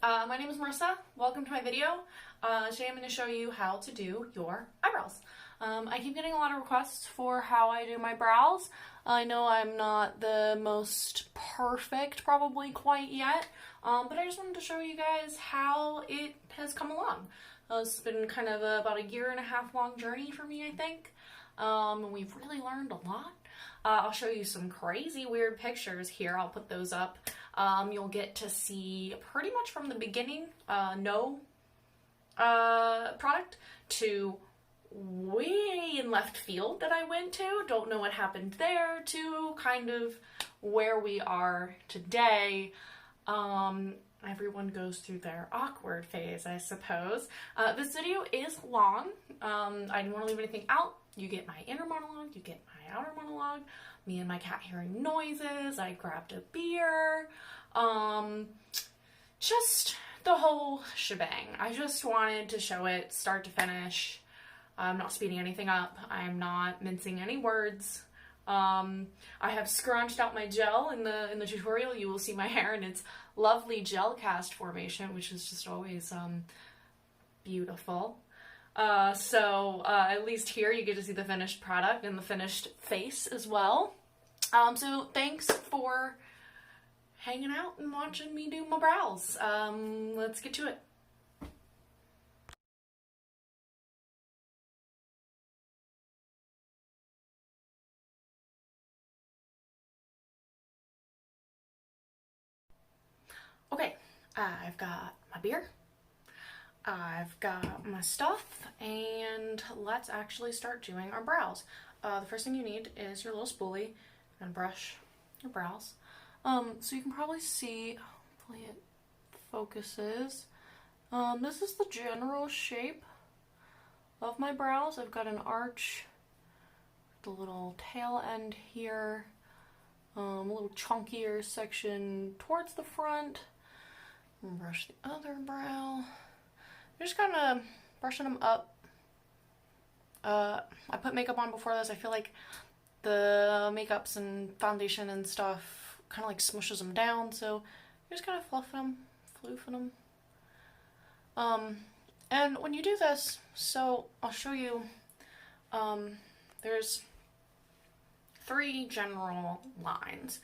My name is Marissa. Welcome to my video. Today I'm going to show you how to do your eyebrows. I keep getting a lot of requests for how I do my brows. I know I'm not the most perfect probably quite yet, but I just wanted to show you guys how it has come along. It's been kind of about a 1.5 long journey for me, I think. And we've really learned a lot. I'll show you some crazy weird pictures here. I'll put those up. You'll get to see pretty much from the beginning, no product, to way in left field that I went to. Don't know what happened there, to kind of where we are today. Everyone goes through their awkward phase, I suppose. This video is long. I didn't want to leave anything out. You get my inner monologue, you get my outer monologue, me and my cat hearing noises, I grabbed a beer, just the whole shebang. I just wanted to show it start to finish. I'm not speeding anything up. I'm not mincing any words. I have scrunched out my gel in the tutorial. You will see my hair in its lovely gel cast formation, which is just always beautiful. So at least here you get to see the finished product and the finished face as well. So thanks for hanging out and watching me do my brows. Let's get to it. Okay, I've got my beer. I've got my stuff, and let's actually start doing our brows. The first thing you need is your little spoolie and brush your brows. So you can probably see, hopefully it focuses. This is the general shape of my brows. I've got an arch, the little tail end here, a little chunkier section towards the front. And brush the other brow. I'm just kind of brushing them up. I put makeup on before this. I feel like the makeups and foundation and stuff kind of like smushes them down, so you're just kind of fluffing them, floofing them. And when you do this, so I'll show you, there's 3 general lines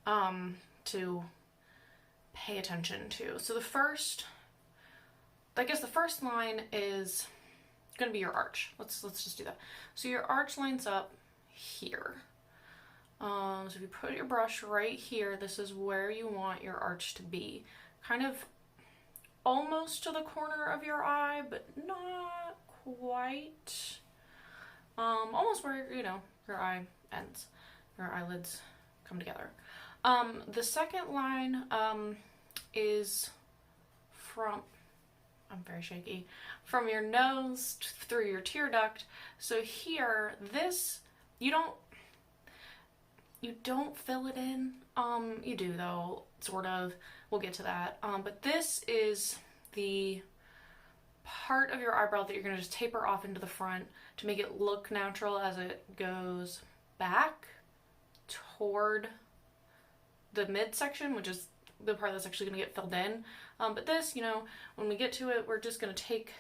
to pay attention to. So the first line is going to be your arch. Let's just do that. So your arch lines up here. So if you put your brush right here, this is where you want your arch to be. Kind of almost to the corner of your eye, but not quite. Almost where, you know, your eye ends. Your eyelids come together. The second line is from, I'm very shaky, from your nose through your tear duct. So here, this, you don't fill it in. You do though, sort of. We'll get to that. But this is the part of your eyebrow that you're gonna just taper off into the front to make it look natural as it goes back toward the midsection, which is the part that's actually going to get filled in. But this, you know, when we get to it, we're just going to take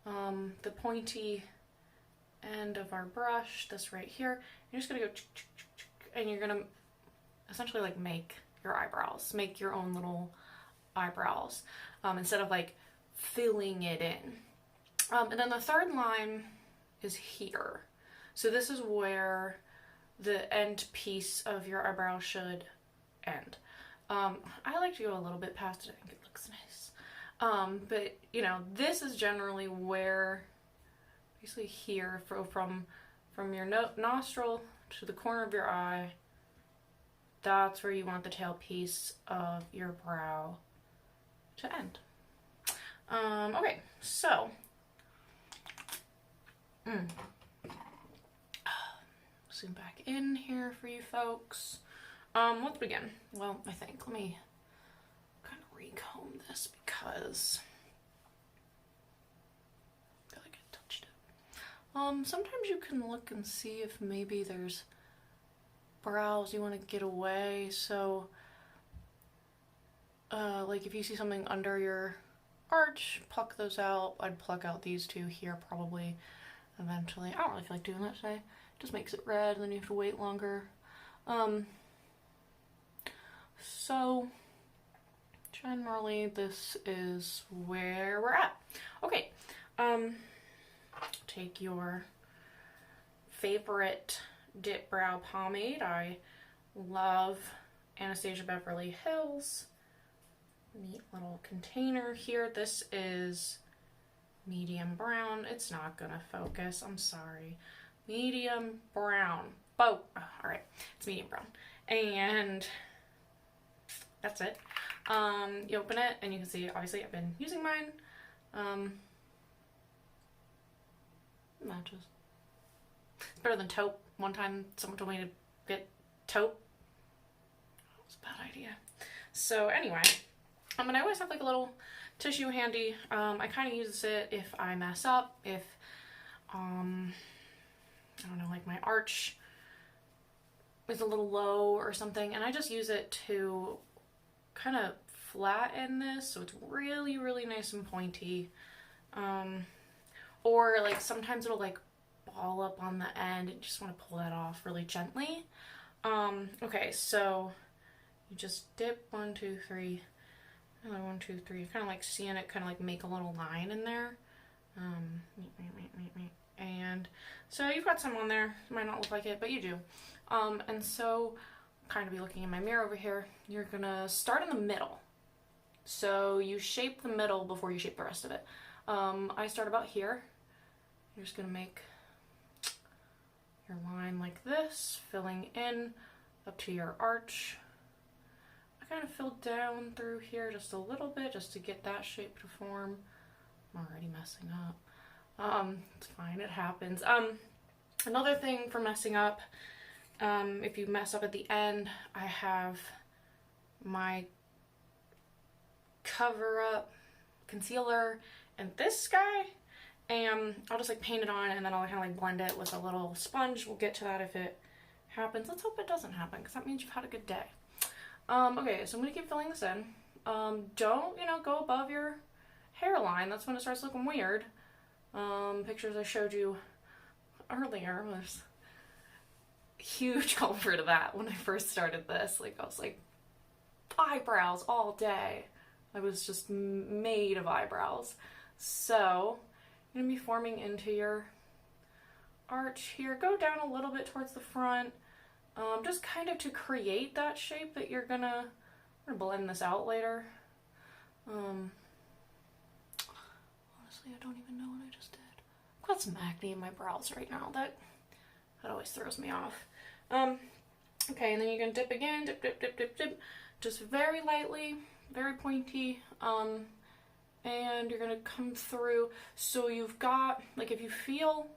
the pointy end of our brush, this right here, you're just going to go and you're going to essentially like make your eyebrows, make your own little eyebrows, instead of like filling it in. And then the third line is here. So this is where the end piece of your eyebrow should end. I like to go a little bit past it. I think it looks nice. But you know, this is generally where, basically here, from your nostril to the corner of your eye, that's where you want the tail piece of your brow to end. Okay, so zoom back in here for you folks. Let's begin. Well, I think, let me kind of recomb this because I feel like I touched it. Sometimes you can look and see if maybe there's brows you want to get away, so like if you see something under your arch, pluck those out. I'd pluck out these two here probably eventually. I don't really feel like doing that today. It just makes it red and then you have to wait longer. So generally this is where we're at. Okay, take your favorite dip brow pomade. I love Anastasia Beverly Hills. Neat little container here. This is medium brown. It's not gonna focus, I'm sorry. Medium brown. Oh, alright, it's medium brown. And that's it. You open it and you can see, obviously I've been using mine. Matches. It's better than taupe. One time someone told me to get taupe. That was a bad idea. So anyway, and I always have like a little tissue handy. I kind of use it if I mess up, if, I don't know, like my arch is a little low or something, and I just use it to kind of flatten this so it's really, really nice and pointy. Or like sometimes it'll like ball up on the end and you just want to pull that off really gently. Okay, so you just dip 1, 2, 3, another 1, 2, 3. You're kind of like seeing it kind of like make a little line in there. And so you've got some on there. It might not look like it, but you do. And so kind of be looking in my mirror over here. You're gonna start in the middle. So you shape the middle before you shape the rest of it. I start about here. You're just gonna make your line like this, filling in up to your arch. I kind of fill down through here just a little bit just to get that shape to form. I'm already messing up. It's fine, it happens. Another thing for messing up, if you mess up at the end, I have my cover up concealer and this guy, and I'll just like paint it on and then I'll kind of like blend it with a little sponge. We'll get to that if it happens. Let's hope it doesn't happen because that means you've had a good day. Okay, so I'm gonna keep filling this in. Don't, you know, go above your hairline. That's when it starts looking weird. Pictures I showed you earlier was huge culprit of that when I first started this. Like I was like eyebrows all day. I was just made of eyebrows. So you're gonna be forming into your arch here. Go down a little bit towards the front, just kind of to create that shape that you're gonna blend this out later. Honestly, I don't even know what I just did. I've got some acne in my brows right now. That always throws me off. Okay, and then you're gonna dip again, dip, dip, dip, dip, dip, just very lightly, very pointy, and you're gonna come through. So you've got, like, if you feel,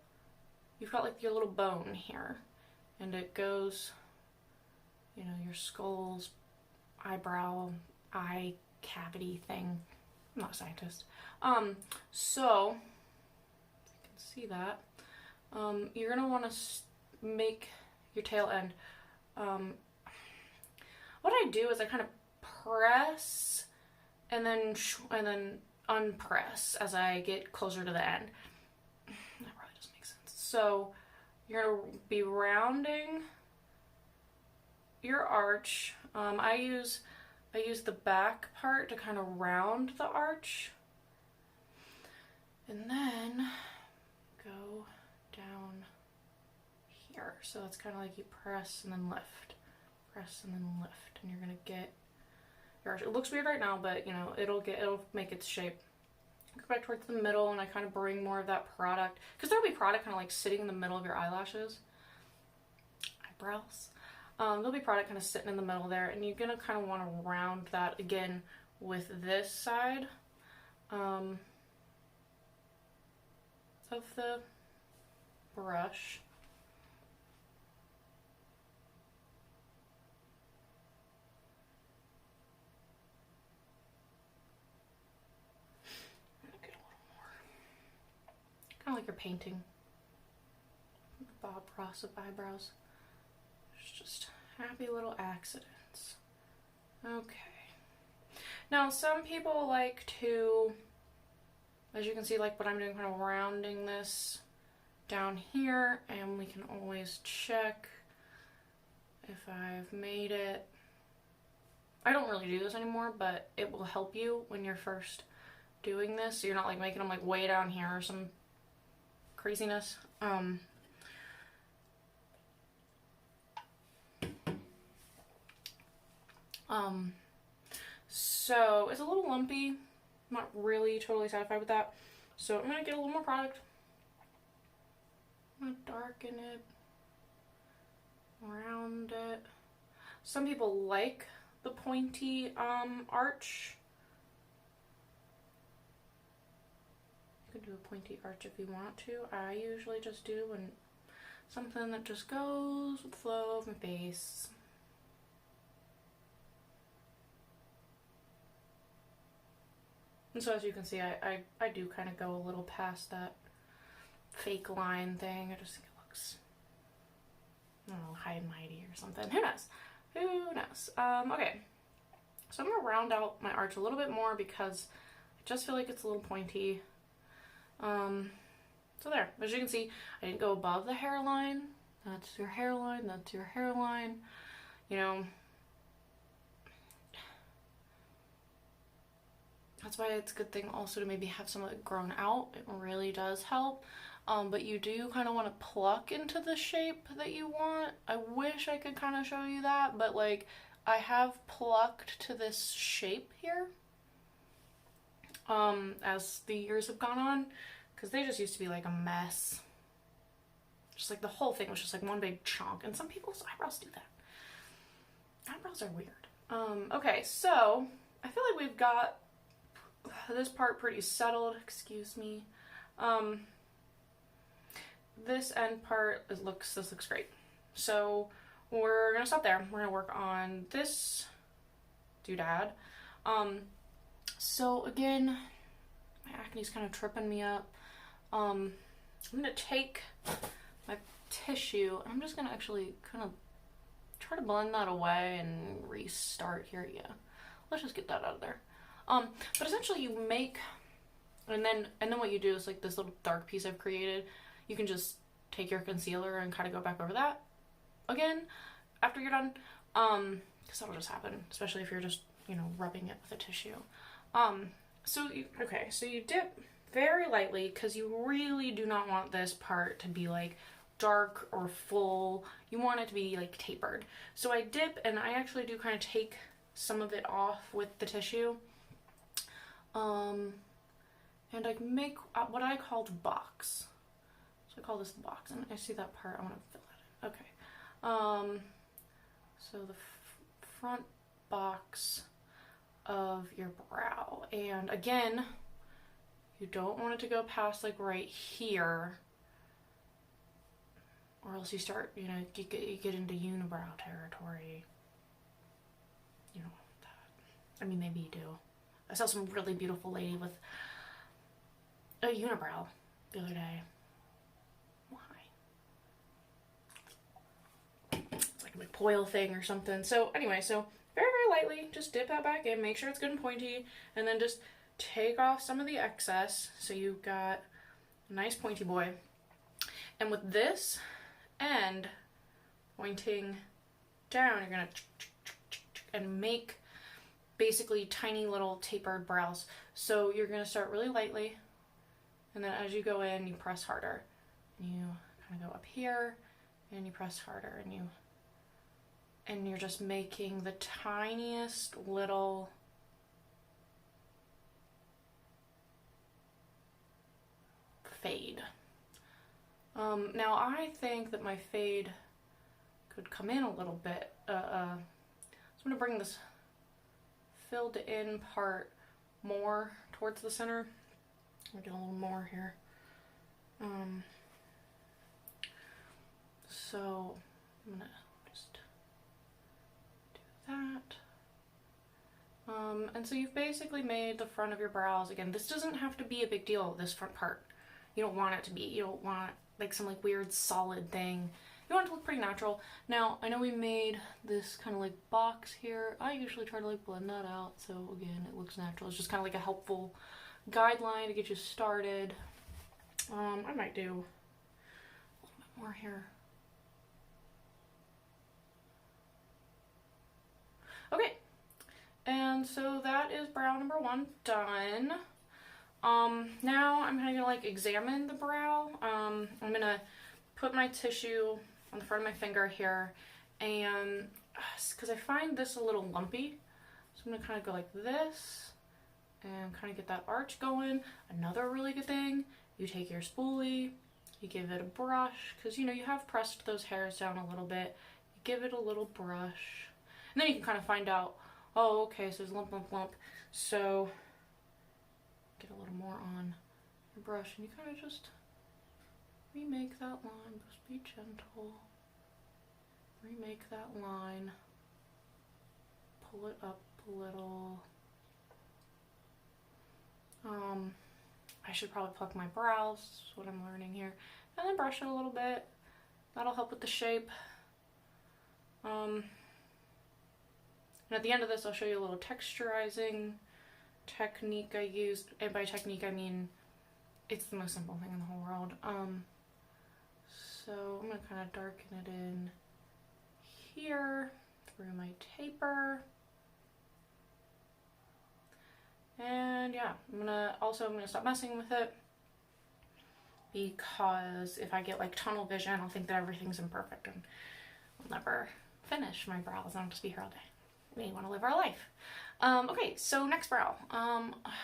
you've got like your little bone here, and it goes, you know, your skull's eyebrow, eye cavity thing. I'm not a scientist. So you can see that. You're gonna want to make your tail end. What I do is I kind of press and then unpress as I get closer to the end. That probably doesn't make sense. So you're gonna be rounding your arch. I use the back part to kind of round the arch, and then go down here. So it's kind of like you press and then lift, press and then lift, and you're gonna get your arch. It looks weird right now, but you know, it'll make its shape. Go back towards the middle, and I kind of bring more of that product, because there'll be product kind of like sitting in the middle of your eyelashes, eyebrows. There'll be product kind of sitting in the middle there, and you're gonna kind of want to round that again with this side of the brush. Get a little more. Kind of like you're painting. Bob Ross of eyebrows. It's just happy little accidents. Okay. Now, some people like to, as you can see, like what I'm doing, kind of rounding this down here, and we can always check if I've made it. I don't really do this anymore, but it will help you when you're first doing this, so you're not like making them like way down here or some craziness. So it's a little lumpy. I'm not really totally satisfied with that, so I'm gonna get a little more product. I'm gonna darken it, round it. Some people like the pointy arch. You could do a pointy arch if you want to. I usually just do something that just goes with the flow of my face. And so as you can see, I do kind of go a little past that fake line thing. I just think it looks, I don't know, high and mighty or something. Who knows? Who knows? Okay. So I'm going to round out my arch a little bit more because I just feel like it's a little pointy. So there. As you can see, I didn't go above the hairline. That's your hairline. That's your hairline. You know, that's why it's a good thing also to maybe have some of it grown out. It really does help. But you do kind of want to pluck into the shape that you want. I wish I could kind of show you that, but like I have plucked to this shape here as the years have gone on, because they just used to be like a mess. Just like the whole thing was just like one big chunk, and some people's eyebrows do that. Eyebrows are weird. Okay, so I feel like we've got this part pretty settled. Excuse me. This end part, this looks great. So we're gonna stop there. We're gonna work on this doodad. So again, my acne's kind of tripping me up. I'm gonna take my tissue and I'm just gonna actually kind of try to blend that away and restart here. Yeah, let's just get that out of there. But essentially you make, and then what you do is like this little dark piece I've created, you can just take your concealer and kind of go back over that again after you're done, because that'll just happen, especially if you're just, you know, rubbing it with a tissue. So you dip very lightly, because you really do not want this part to be like dark or full. You want it to be like tapered. So I dip, and I actually do kind of take some of it off with the tissue. And I make what I call the box. So I call this the box, and I see that part, I want to fill that in. Okay. So the front box of your brow, and again, you don't want it to go past like right here, or else you start, you know, you get into unibrow territory. You don't want that. I mean, maybe you do. I saw some really beautiful lady with a unibrow the other day. Why? It's like a McPoyle thing or something. So anyway, so very, very lightly, just dip that back in, make sure it's good and pointy, and then just take off some of the excess so you've got a nice pointy boy. And with this end pointing down, you're gonna and make basically tiny little tapered brows. So you're gonna start really lightly, and then as you go in, you press harder. And you kind of go up here, and you press harder, and you're just making the tiniest little fade. Now I think that my fade could come in a little bit. So I'm gonna bring this filled in part more towards the center. I'll get a little more here. So I'm gonna just do that. And so you've basically made the front of your brows. Again, this doesn't have to be a big deal, this front part. You don't want it to be. You don't want like some like weird solid thing. You want it to look pretty natural. Now, I know we made this kind of like box here. I usually try to like blend that out, so again, it looks natural. It's just kind of like a helpful guideline to get you started. I might do a little bit more here. Okay, and so that is brow number 1 done. Now I'm kind of gonna like examine the brow. I'm gonna put my tissue on the front of my finger here, and because I find this a little lumpy, so I'm gonna kind of go like this and kind of get that arch going. Another really good thing, you take your spoolie, you give it a brush, because you know you have pressed those hairs down a little bit, you give it a little brush, and then you can kind of find out, oh okay, so there's lump, lump, lump, so get a little more on your brush, and you kind of just remake that line. Just be gentle. Remake that line. Pull it up a little. I should probably pluck my brows, is what I'm learning here. And then brush it a little bit. That'll help with the shape. And at the end of this, I'll show you a little texturizing technique I used. And by technique, I mean it's the most simple thing in the whole world. So I'm gonna kind of darken it in here through my taper. And yeah, I'm gonna stop messing with it, because if I get like tunnel vision, I'll think that everything's imperfect and I'll never finish my brows. I'll just be here all day. We want to live our life. Okay, so next brow.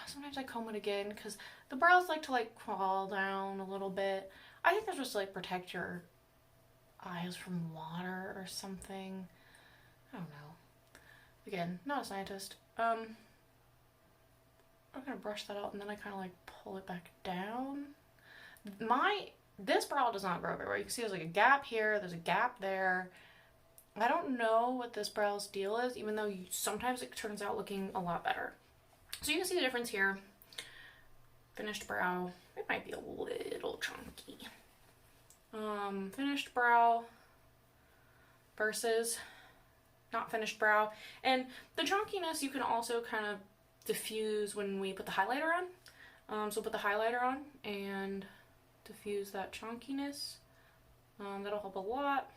Sometimes I comb it again because the brows like to like crawl down a little bit. I think that's just to like protect your eyes from water or something. I don't know. Again, not a scientist. I'm gonna brush that out and then I kind of like pull it back down. This brow does not grow very well. You can see there's like a gap here, there's a gap there. I don't know what this brow's deal is, even though sometimes it turns out looking a lot better. So you can see the difference here. Finished brow. It might be a little chunky. Finished brow versus not finished brow. And the chunkiness you can also kind of diffuse when we put the highlighter on. So put the highlighter on and diffuse that chunkiness. That'll help a lot.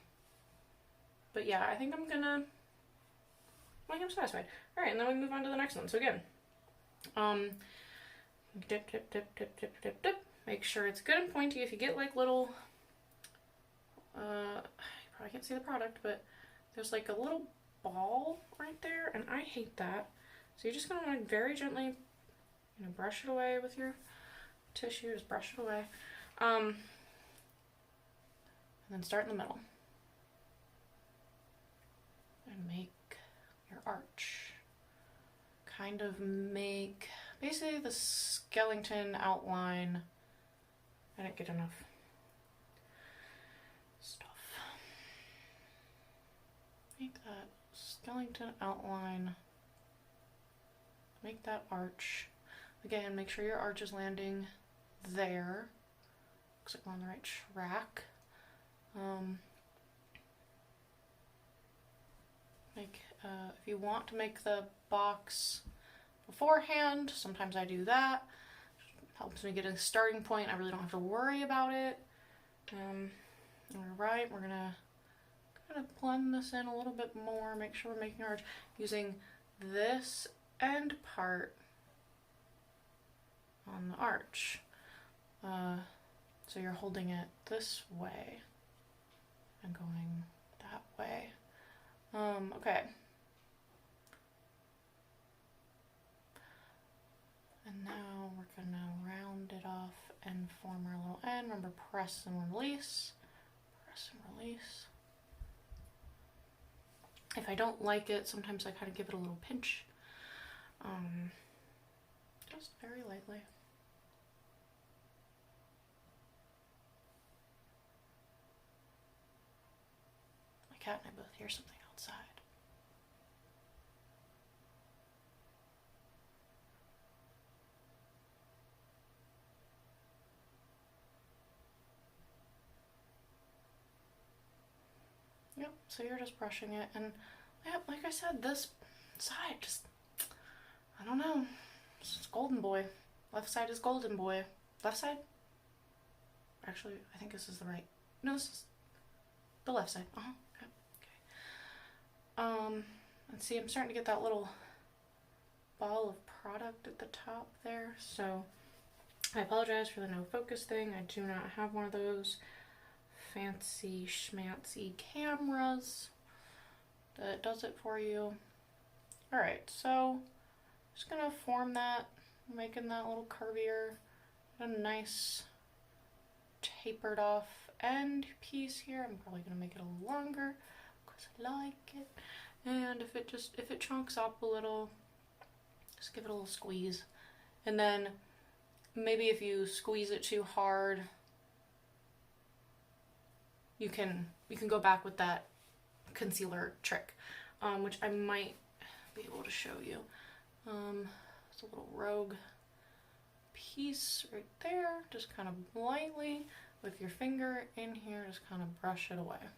But yeah, I think I'm satisfied. All right, and then we move on to the next one. So again, dip, dip, dip, dip, dip, dip, dip. Make sure it's good and pointy. If you get like little, you probably can't see the product, but there's like a little ball right there, and I hate that. So you're just gonna want to very gently, brush it away with your tissue. Just brush it away, and then start in the middle. And make your arch. Kind of make basically the skeleton outline. I didn't get enough stuff. Make that skeleton outline. Make that arch. Again, make sure your arch is landing there. Looks like we're on the right track. If you want to make the box beforehand, sometimes I do that. Helps me get a starting point. I really don't have to worry about it. Alright, we're gonna kind of blend this in a little bit more. Make sure we're making our arch using this end part on the arch. So you're holding it this way and going that way. Okay. And now we're gonna round it off and form our little N. Remember, press and release. Press and release. If I don't like it, sometimes I kind of give it a little pinch. Just very lightly. My cat and I both hear something outside. So you're just brushing it, and yeah, like I said, this side just, I don't know, it's golden boy. Left side is golden boy. Left side? Actually, I think this is the right. No, this is the left side. Okay. And see, I'm starting to get that little ball of product at the top there, so I apologize for the no focus thing. I do not have one of those fancy schmancy cameras that does it for you. Alright, so just gonna form that, making that a little curvier, a nice tapered off end piece here. I'm probably gonna make it a little longer because I like it. And if it chunks up a little, just give it a little squeeze. And then maybe if you squeeze it too hard, you can go back with that concealer trick, which I might be able to show you. It's a little rogue piece right there. Just kind of lightly with your finger in here, just kind of brush it away.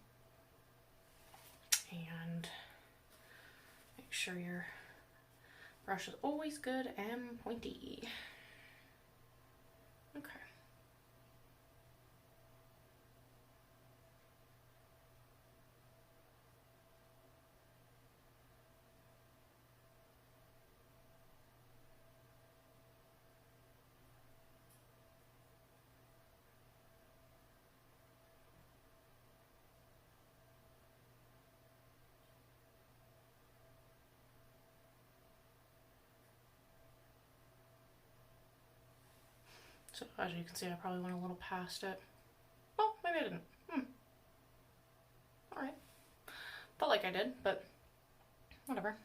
And make sure your brush is always good and pointy. Okay. So as you can see, I probably went a little past it. Well, maybe I didn't. Alright. Felt like I did, but whatever.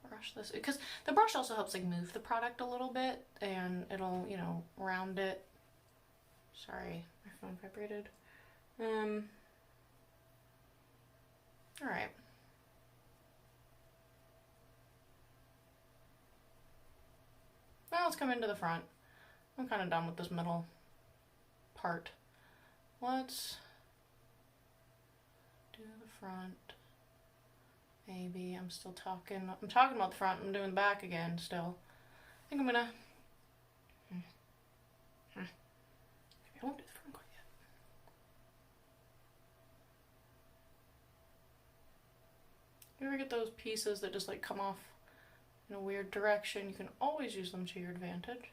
Brush this, because the brush also helps like move the product a little bit, and it'll, you know, round it. Sorry, my phone vibrated. Alright. Now let's come into the front. I'm kind of done with this middle part. Let's do the front. Maybe I'm still talking. I'm talking about the front. I'm doing the back again still. I think I'm gonna. Maybe I won't do the front quite yet. You ever get those pieces that just like come off in a weird direction? You can always use them to your advantage.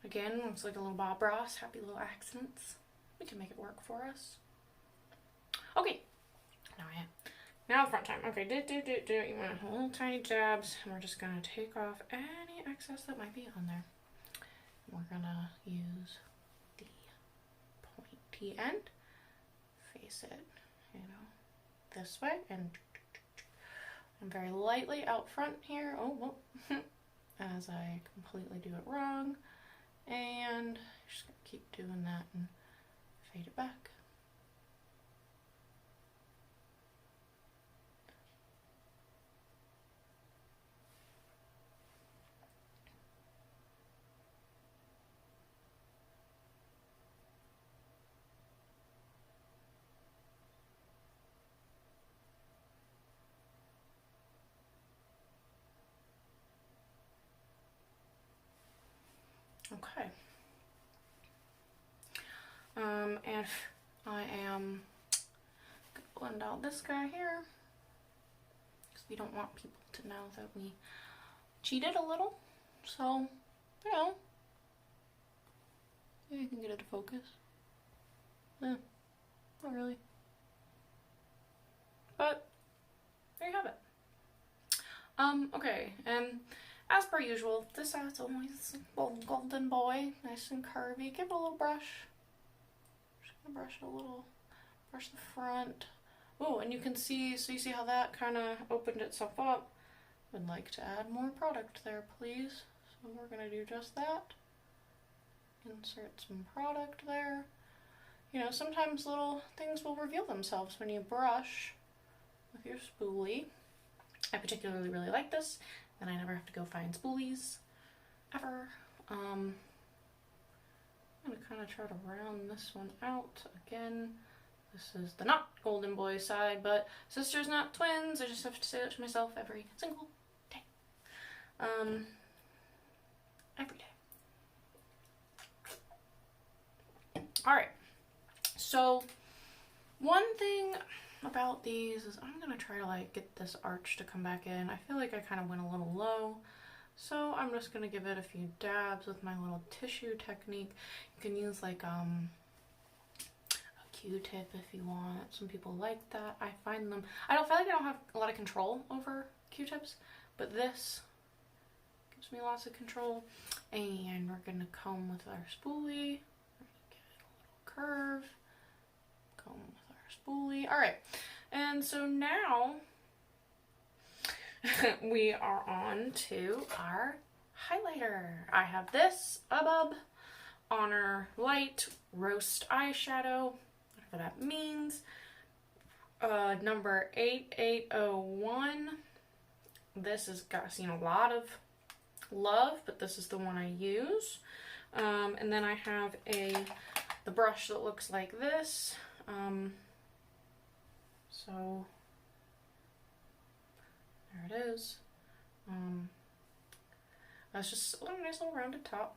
Again, looks like a little Bob Ross, happy little accents. We can make it work for us. Okay, now the front time. Okay, you want little tiny jabs, and we're just gonna take off any excess that might be on there. We're gonna use the pointy end, face it, you know, this way, and very lightly out front here. Oh, well, as I completely do it wrong. And just gonna keep doing that and fade it back. Okay. And I am gonna blend out this guy here, because we don't want people to know that we cheated a little. So, you know, maybe you can get it to focus. Not really. But there you have it. Okay, and as per usual, this side's always golden boy, nice and curvy. Give it a little brush. Just gonna brush it a little, brush the front. Oh, and you can see, so you see how that kind of opened itself up. Would like to add more product there, please. So we're gonna do just that. Insert some product there. You know, sometimes little things will reveal themselves when you brush with your spoolie. I particularly really like this, and I never have to go find spoolies ever. I'm gonna kind of try to round this one out again. This is the not golden boy side, but sisters not twins. I just have to say that to myself every single day. Every day. Alright, so one thing about these is I'm gonna try to like get this arch to come back in. I feel like I kind of went a little low, so I'm just gonna give it a few dabs with my little tissue technique. You can use like a Q-tip if you want. Some people like that. I find them, I don't feel like I don't have a lot of control over Q-tips, but this gives me lots of control. And we're gonna comb with our spoolie. Get a little curve. Comb with our spoolie. All right, and so now we are on to our highlighter. I have this UBUB Honor Light Roast Eyeshadow, whatever that means. Number 8801. This has seen a lot of love, but this is the one I use. And then I have the brush that looks like this. So there it is. That's just a nice little rounded top.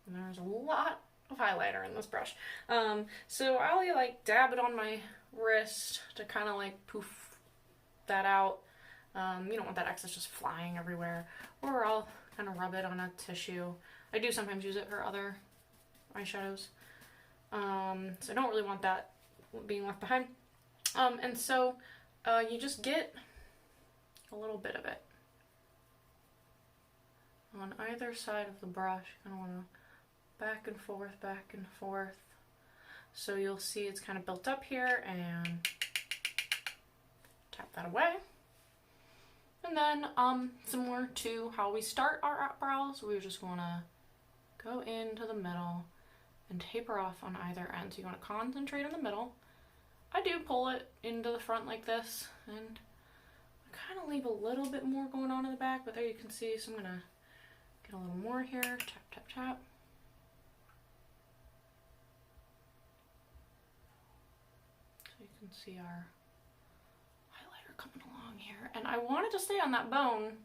And there's a lot of highlighter in this brush. So I'll like dab it on my wrist to kind of like poof that out. You don't want that excess just flying everywhere. Or I'll kind of rub it on a tissue. I do sometimes use it for other eyeshadows. So I don't really want that being left behind. And so you just get a little bit of it on either side of the brush. You kind of want to back and forth. So you'll see it's kind of built up here, and tap that away. And then similar to how we start our brows, we just want to go into the middle and taper off on either end. So you want to concentrate on the middle. I do pull it into the front like this, and I kind of leave a little bit more going on in the back, but there you can see. So I'm going to get a little more here. Tap, tap, tap. So you can see our highlighter coming along here. And I want it to stay on that bone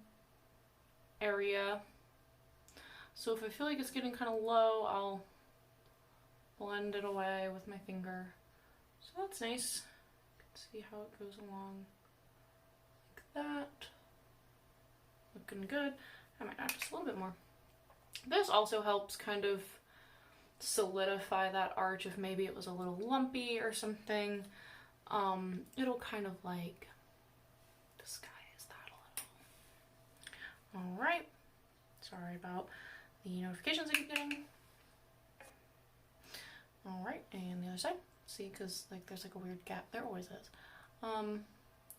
area. So if I feel like it's getting kind of low, I'll blend it away with my finger. So that's nice. You can see how it goes along like that. Looking good. I might add just a little bit more. This also helps kind of solidify that arch if maybe it was a little lumpy or something. It'll kind of like disguise that a little. Alright. Sorry about the notifications I keep getting. Alright, and the other side. See, because like there's like a weird gap. There always is.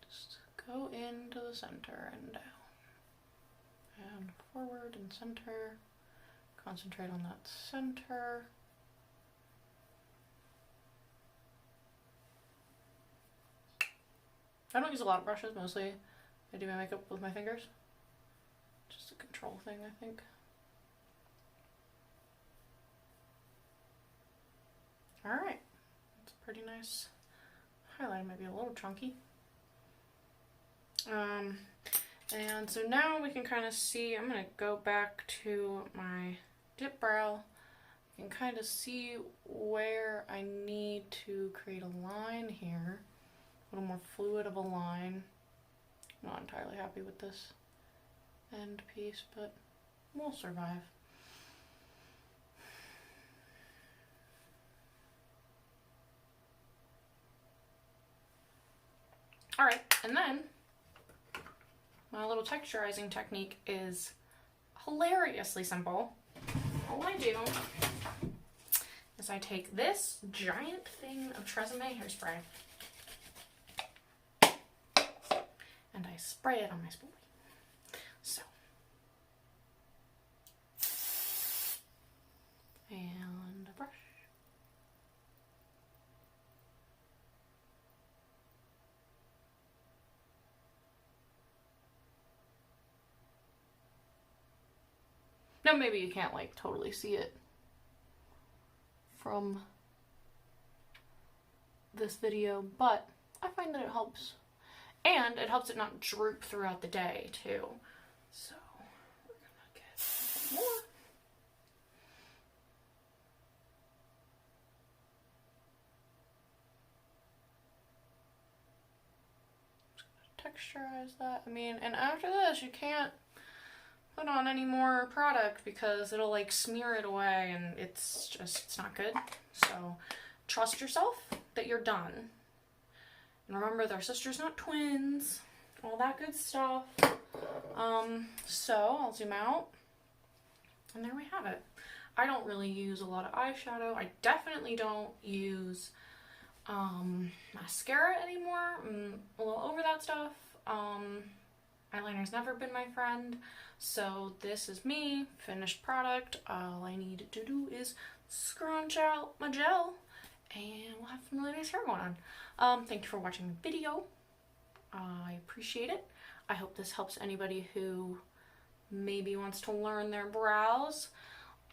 Just go into the center and down. And forward and center. Concentrate on that center. I don't use a lot of brushes, mostly I do my makeup with my fingers. Just a control thing, I think. Alright, it's a pretty nice highlight, maybe a little chunky. And so now we can kind of see, I'm going to go back to my dip brow. You can kind of see where I need to create a line here. A little more fluid of a line. I'm not entirely happy with this end piece, but we'll survive. Alright, and then my little texturizing technique is hilariously simple. All I do is I take this giant thing of Tresemme hairspray and I spray it on my spoolie. So, and a brush. Now maybe you can't like totally see it from this video, but I find that it helps. And it helps it not droop throughout the day, too. So, we're gonna get more. Texturize that. I mean, and after this, you can't put on any more product because it'll like smear it away and it's not good. So trust yourself that you're done. And remember, they're sisters, not twins. All that good stuff. So I'll zoom out. And there we have it. I don't really use a lot of eyeshadow. I definitely don't use mascara anymore. I'm a little over that stuff. Eyeliner's never been my friend. So this is me, finished product. All I need to do is scrunch out my gel and we'll have some really nice hair going on. Thank you for watching the video. I appreciate it. I hope this helps anybody who maybe wants to learn their brows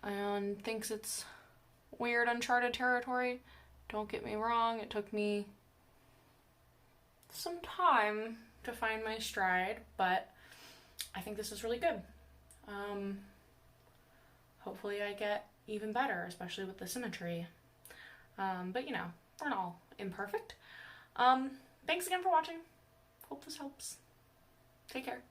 and thinks it's weird, uncharted territory. Don't get me wrong, it took me some time to find my stride, but I think this is really good. Hopefully I get even better, especially with the symmetry. But you know, we're not all imperfect. Thanks again for watching. Hope this helps. Take care.